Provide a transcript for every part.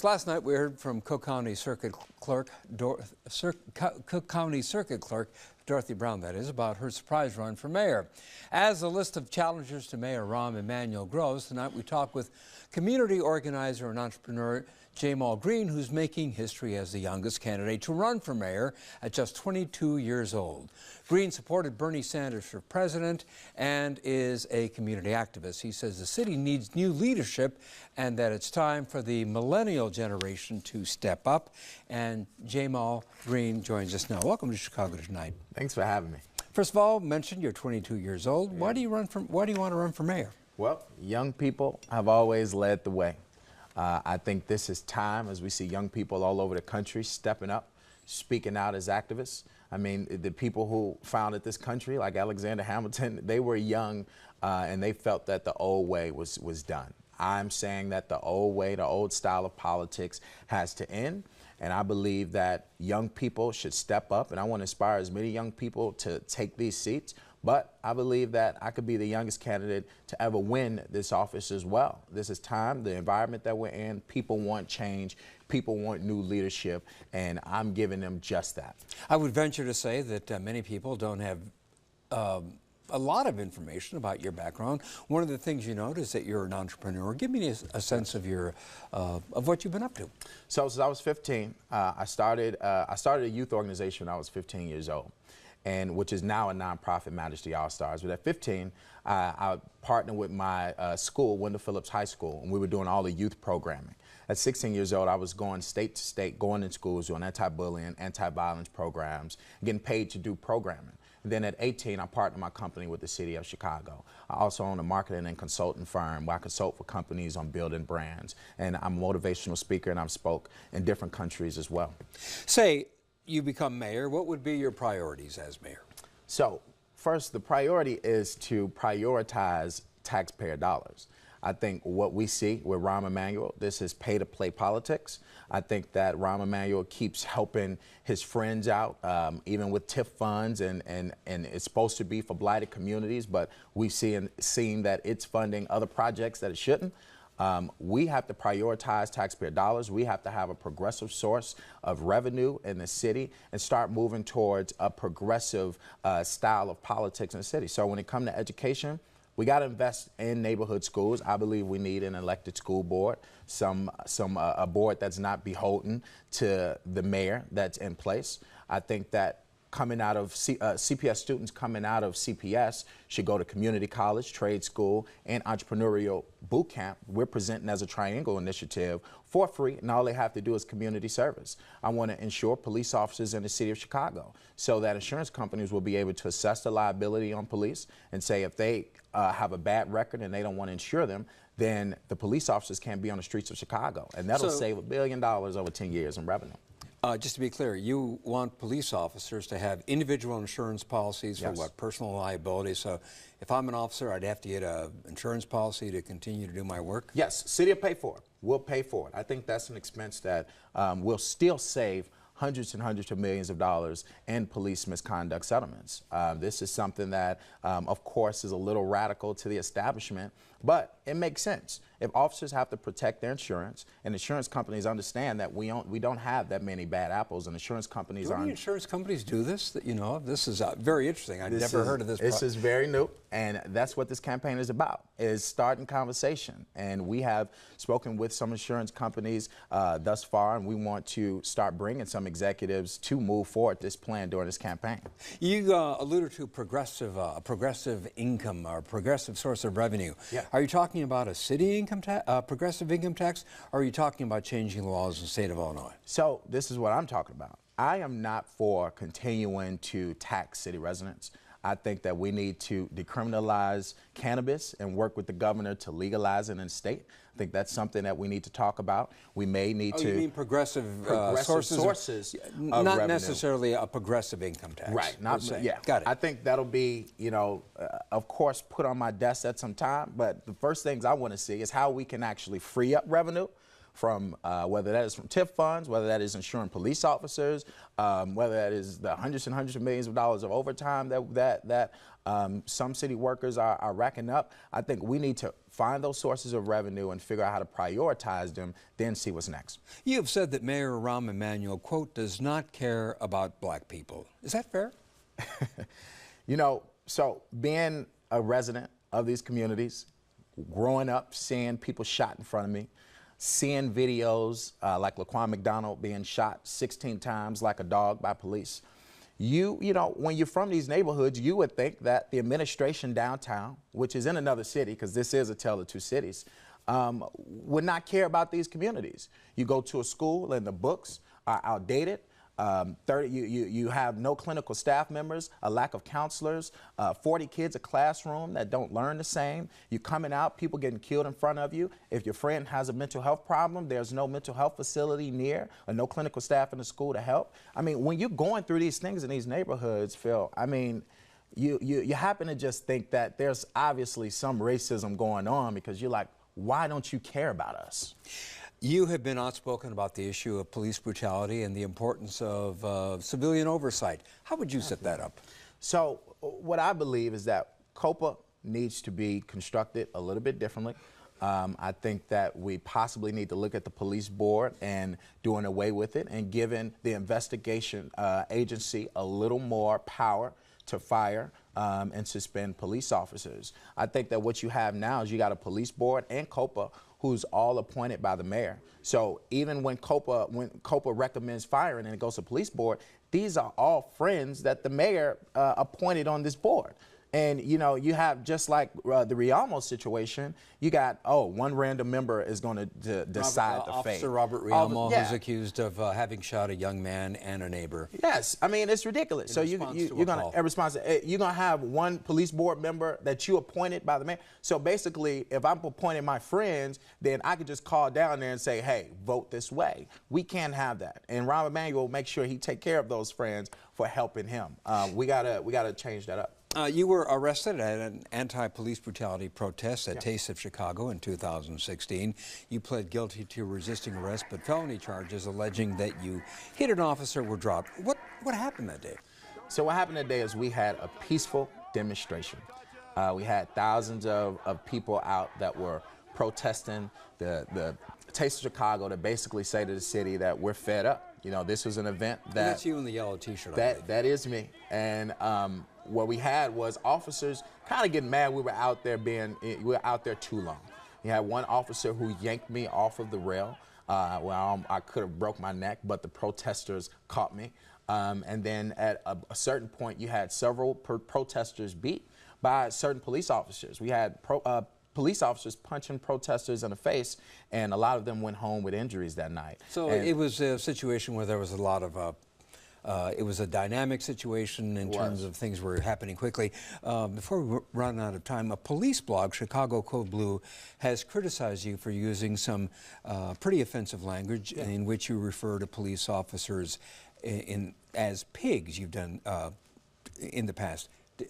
last night we heard from Cook County Circuit Clerk, Dorothy Brown, that is, about her surprise run for mayor. As the list of challengers to Mayor Rahm Emanuel grows, tonight we talk with community organizer and entrepreneur Jamal Green, who's making history as the youngest candidate to run for mayor at just 22 years old. Green supported Bernie Sanders for president and is a community activist. He says the city needs new leadership and that it's time for the millennial generation to step up. And Jamal Green joins us now. Welcome to Chicago Tonight. Thanks for having me. First of all, mentioned you're 22 years old. Yeah. Why do you want to run for mayor? Well, young people have always led the way. I think this is time as we see young people all over the country stepping up, speaking out as activists. I mean, the people who founded this country, like Alexander Hamilton, they were young and they felt that the old way was done. I'm saying that the old way, the old style of politics has to end. And I believe that young people should step up, and I want to inspire as many young people to take these seats. But I believe that I could be the youngest candidate to ever win this office as well. This is time, the environment that we're in, people want change, people want new leadership, and I'm giving them just that. I would venture to say that many people don't have a lot of information about your background. One of the things you note is that you're an entrepreneur. Give me a sense of your of what you've been up to. So since I was 15, I started a youth organization when I was 15 years old, and which is now a nonprofit, Majesty All Stars. But at 15, I partnered with my school, Wendell Phillips High School, and we were doing all the youth programming. At 16 years old, I was going state to state, going in schools, doing anti-bullying, anti-violence programs, getting paid to do programming. And then at 18, I partnered my company with the city of Chicago. I also own a marketing and consulting firm where I consult for companies on building brands. And I'm a motivational speaker, and I've spoke in different countries as well. Say you become mayor, what would be your priorities as mayor? So first, the priority is to prioritize taxpayer dollars. I think what we see with Rahm Emanuel, this is pay-to-play politics. I think that Rahm Emanuel keeps helping his friends out, even with TIF funds, and it's supposed to be for blighted communities, but we've seen that it's funding other projects that it shouldn't. We have to prioritize taxpayer dollars. We have to have a progressive source of revenue in the city and start moving towards a progressive style of politics in the city. So when it comes to education, we got to invest in neighborhood schools. I believe we need an elected school board, a board that's not beholden to the mayor that's in place. I think that coming out of CPS students coming out of CPS should go to community college, trade school, and entrepreneurial boot camp. We're presenting as a triangle initiative for free, and all they have to do is community service. I want to ensure police officers in the city of Chicago so that insurance companies will be able to assess the liability on police and say if they have a bad record and they don't want to insure them, then the police officers can't be on the streets of Chicago, and that'll save $1 billion over 10 years in revenue. Just to be clear, you want police officers to have individual insurance policies for what, personal liability? So if I'm an officer, I'd have to get an insurance policy to continue to do my work? Yes, city will pay for it. We'll pay for it. I think that's an expense that will still save hundreds and hundreds of millions of dollars in police misconduct settlements. This is something that, of course, is a little radical to the establishment, but it makes sense. If officers have to protect their insurance, and insurance companies understand that we don't have that many bad apples, and insurance companies aren't. Do any insurance companies do this that you know of? This is very interesting. I've never heard of this. This is very new, and that's what this campaign is about, is starting conversation. And we have spoken with some insurance companies thus far, and we want to start bringing some executives to move forward this plan during this campaign. You alluded to progressive income or progressive source of revenue. Yeah. Are you talking about a city income tax, progressive income tax, or are you talking about changing the laws in the state of Illinois? So this is what I'm talking about. I am not for continuing to tax city residents. I think that we need to decriminalize cannabis and work with the governor to legalize it in the state. I think that's something that we need to talk about. We may need to. You mean progressive sources of not revenue. Necessarily a progressive income tax. Right. Yeah. Got it. I think that'll be, of course, put on my desk at some time. But the first things I want to see is how we can actually free up revenue from whether that is from TIF funds, whether that is insuring police officers, whether that is the hundreds and hundreds of millions of dollars of overtime that some city workers are racking up. I think we need to find those sources of revenue and figure out how to prioritize them, then see what's next. You have said that Mayor Rahm Emanuel, quote, does not care about black people. Is that fair? You know, so being a resident of these communities, growing up, seeing people shot in front of me, seeing videos like Laquan McDonald being shot 16 times like a dog by police. You know, when you're from these neighborhoods, you would think that the administration downtown, which is in another city, because this is a tale of two cities, would not care about these communities. You go to a school and the books are outdated. You have no clinical staff members, a lack of counselors, 40 kids a classroom that don't learn the same. You're coming out, people getting killed in front of you. If your friend has a mental health problem, there's no mental health facility near or no clinical staff in the school to help. I mean, when you're going through these things in these neighborhoods, Phil, I mean, you happen to just think that there's obviously some racism going on because you're like, why don't you care about us? You have been outspoken about the issue of police brutality and the importance of civilian oversight. How would you set that up? So what I believe is that COPA needs to be constructed a little bit differently. I think that we possibly need to look at the police board and doing away with it and giving the investigation agency a little more power to fire and suspend police officers. I think that what you have now is you got a police board and COPA who's all appointed by the mayor. So even when COPA recommends firing and it goes to police board, these are all friends that the mayor appointed on this board. And, you know, you have just like the Rialmo situation, you got, one random member is going to decide the fate. Officer Robert Rialmo, who's accused of having shot a young man and a neighbor. Yes, I mean, it's ridiculous. So you're going to have one police board member that you appointed by the mayor. So basically, if I'm appointing my friends, then I could just call down there and say, hey, vote this way. We can't have that. And Rahm Emanuel will make sure he take care of those friends for helping him. We gotta change that up. You were arrested at an anti-police brutality protest at Taste of Chicago in 2016. You pled guilty to resisting arrest, but felony charges alleging that you hit an officer were dropped. What happened that day? So what happened that day is we had a peaceful demonstration. We had thousands of people out that were protesting the Taste of Chicago to basically say to the city that we're fed up. You know, this was an event that... That's you in the yellow T-shirt. That is me. And what we had was officers kind of getting mad. We were out there too long. We had one officer who yanked me off of the rail. I could have broke my neck, but the protesters caught me. And then at a certain point, you had several protesters beat by certain police officers. We had police officers punching protesters in the face, and a lot of them went home with injuries that night. So it was a situation where there was a lot of it was a dynamic situation in terms of things were happening quickly. Before we run out of time, a police blog, Chicago Code Blue, has criticized you for using some pretty offensive language in which you refer to police officers as pigs. You've done in the past.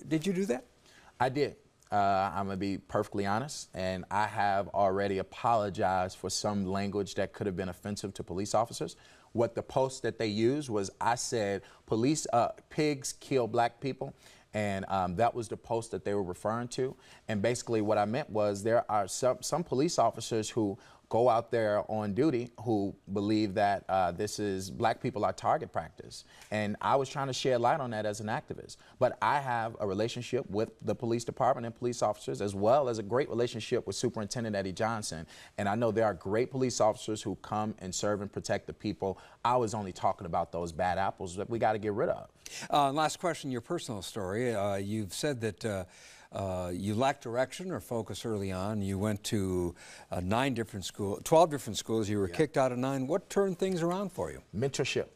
Did you do that? I did. I'm going to be perfectly honest, and I have already apologized for some language that could have been offensive to police officers. What the post that they used was I said, pigs kill black people, and that was the post that they were referring to. And basically what I meant was there are some police officers who go out there on duty who believe that black people are target practice. And I was trying to shed light on that as an activist. But I have a relationship with the police department and police officers, as well as a great relationship with Superintendent Eddie Johnson. And I know there are great police officers who come and serve and protect the people. I was only talking about those bad apples that we got to get rid of. Last question, your personal story. You've said that you lacked direction or focus early on. You went to 12 different schools. You were kicked out of 9. What turned things around for you? Mentorship.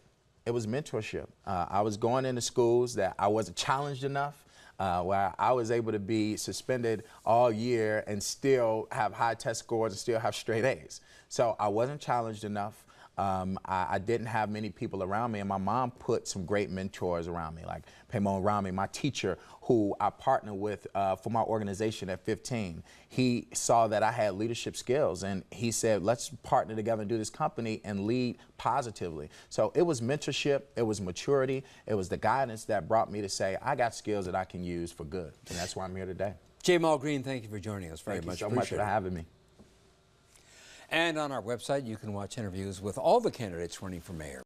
It was mentorship. I was going into schools that I wasn't challenged enough, where I was able to be suspended all year and still have high test scores and still have straight A's. So I wasn't challenged enough. I didn't have many people around me, and my mom put some great mentors around me, like Pamon Rami, my teacher, who I partnered with for my organization at 15. He saw that I had leadership skills, and he said, let's partner together and do this company and lead positively. So it was mentorship, it was maturity, it was the guidance that brought me to say, I got skills that I can use for good, and that's why I'm here today. Jamal Green, thank you for joining us very much. Thank you so much for having me. And on our website, you can watch interviews with all the candidates running for mayor.